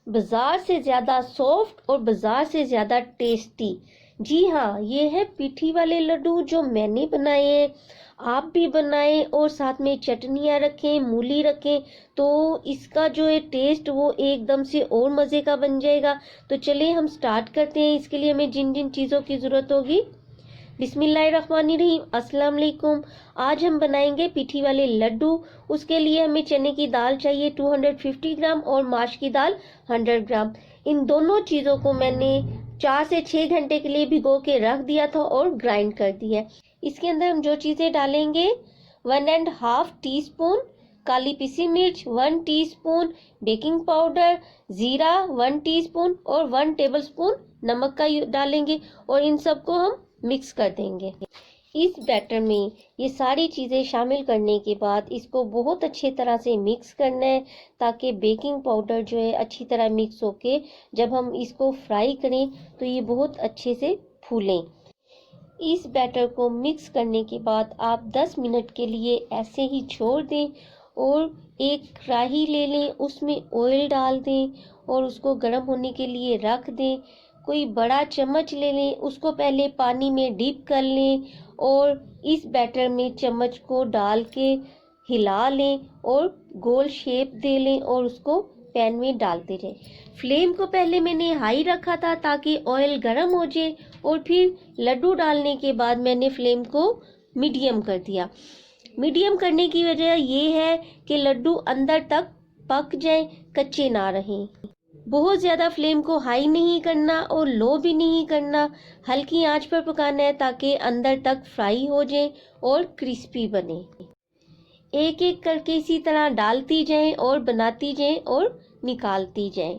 बाजार से ज़्यादा सॉफ्ट और बाजार से ज़्यादा टेस्टी। जी हाँ, ये है पिठी वाले लड्डू जो मैंने बनाए हैं। आप भी बनाएं और साथ में चटनियाँ रखें, मूली रखें, तो इसका जो है टेस्ट वो एकदम से और मज़े का बन जाएगा। तो चलिए हम स्टार्ट करते हैं। इसके लिए हमें जिन जिन चीज़ों की ज़रूरत होगी। बिस्मिल्लाहिर्रहमानिर्रहीम, अस्सलाम वालेकुम। आज हम बनाएंगे पिठी वाले लड्डू। उसके लिए हमें चने की दाल चाहिए 250 ग्राम और माश की दाल 100 ग्राम। इन दोनों चीज़ों को मैंने 4 से 6 घंटे के लिए भिगो के रख दिया था और ग्राइंड कर दिया है। इसके अंदर हम जो चीज़ें डालेंगे, 1.5 टीस्पून काली पिसी मिर्च, 1 टीस्पून बेकिंग पाउडर, जीरा 1 टीस्पून और 1 टेबलस्पून नमक का डालेंगे और इन सबको हम मिक्स कर देंगे। इस बैटर में ये सारी चीज़ें शामिल करने के बाद इसको बहुत अच्छी तरह से मिक्स करना है, ताकि बेकिंग पाउडर जो है अच्छी तरह मिक्स होके जब हम इसको फ्राई करें तो ये बहुत अच्छे से फूलें। इस बैटर को मिक्स करने के बाद आप 10 मिनट के लिए ऐसे ही छोड़ दें और एक कढ़ाई ले लें, उसमें ऑयल डाल दें और उसको गर्म होने के लिए रख दें। कोई बड़ा चम्मच ले लें, उसको पहले पानी में डिप कर लें और इस बैटर में चम्मच को डाल के हिला लें और गोल शेप दे लें और उसको पैन में डालते रहें। फ्लेम को पहले मैंने हाई रखा था ताकि ऑयल गर्म हो जाए और फिर लड्डू डालने के बाद मैंने फ्लेम को मीडियम कर दिया। मीडियम करने की वजह ये है कि लड्डू अंदर तक पक जाए, कच्चे ना रहें। बहुत ज़्यादा फ्लेम को हाई नहीं करना और लो भी नहीं करना, हल्की आंच पर पकाना है ताकि अंदर तक फ्राई हो जाए और क्रिस्पी बने। एक एक करके इसी तरह डालती जाएं और बनाती जाएं और निकालती जाएं।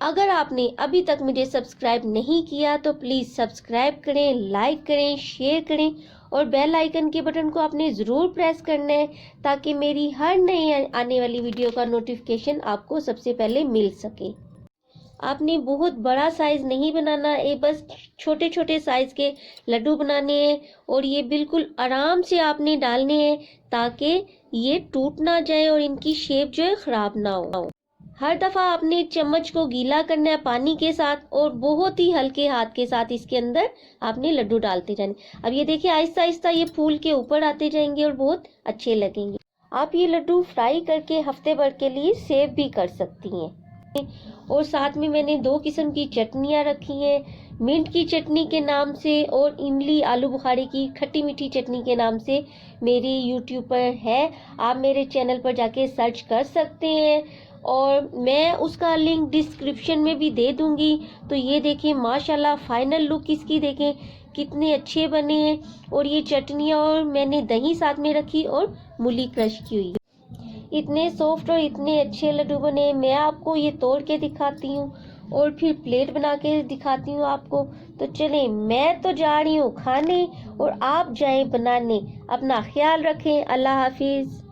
अगर आपने अभी तक मुझे सब्सक्राइब नहीं किया तो प्लीज़ सब्सक्राइब करें, लाइक करें, शेयर करें और बेल आइकन के बटन को आपने ज़रूर प्रेस करना है ताकि मेरी हर नई आने वाली वीडियो का नोटिफिकेशन आपको सबसे पहले मिल सके। आपने बहुत बड़ा साइज़ नहीं बनाना है, बस छोटे छोटे साइज़ के लड्डू बनाने हैं और ये बिल्कुल आराम से आपने डालने हैं ताकि ये टूट ना जाए और इनकी शेप जो है ख़राब ना हो। हर दफ़ा आपने चम्मच को गीला करना है पानी के साथ और बहुत ही हल्के हाथ के साथ इसके अंदर आपने लड्डू डालते जाने। अब ये देखिए आहिस्ता आहिस्ता ये फूल के ऊपर आते जाएंगे और बहुत अच्छे लगेंगे। आप ये लड्डू फ्राई करके हफ्ते भर के लिए सेव भी कर सकती हैं। और साथ में मैंने 2 किस्म की चटनियाँ रखी हैं, मिंट की चटनी के नाम से और इमली आलू बुखारे की खट्टी मीठी चटनी के नाम से मेरी यूट्यूब पर है। आप मेरे चैनल पर जाके सर्च कर सकते हैं और मैं उसका लिंक डिस्क्रिप्शन में भी दे दूंगी। तो ये देखिए माशाल्लाह फाइनल लुक इसकी देखें कितने अच्छे बने हैं। और ये चटनियाँ और मैंने दही साथ में रखी और मूली क्रश की हुई। इतने सॉफ्ट और इतने अच्छे लड्डू बने। मैं आपको ये तोड़ के दिखाती हूँ और फिर प्लेट बना के दिखाती हूँ आपको। तो चलें, मैं तो जा रही हूँ खाने और आप जाएं बनाने। अपना ख्याल रखें। अल्लाह हाफिज़।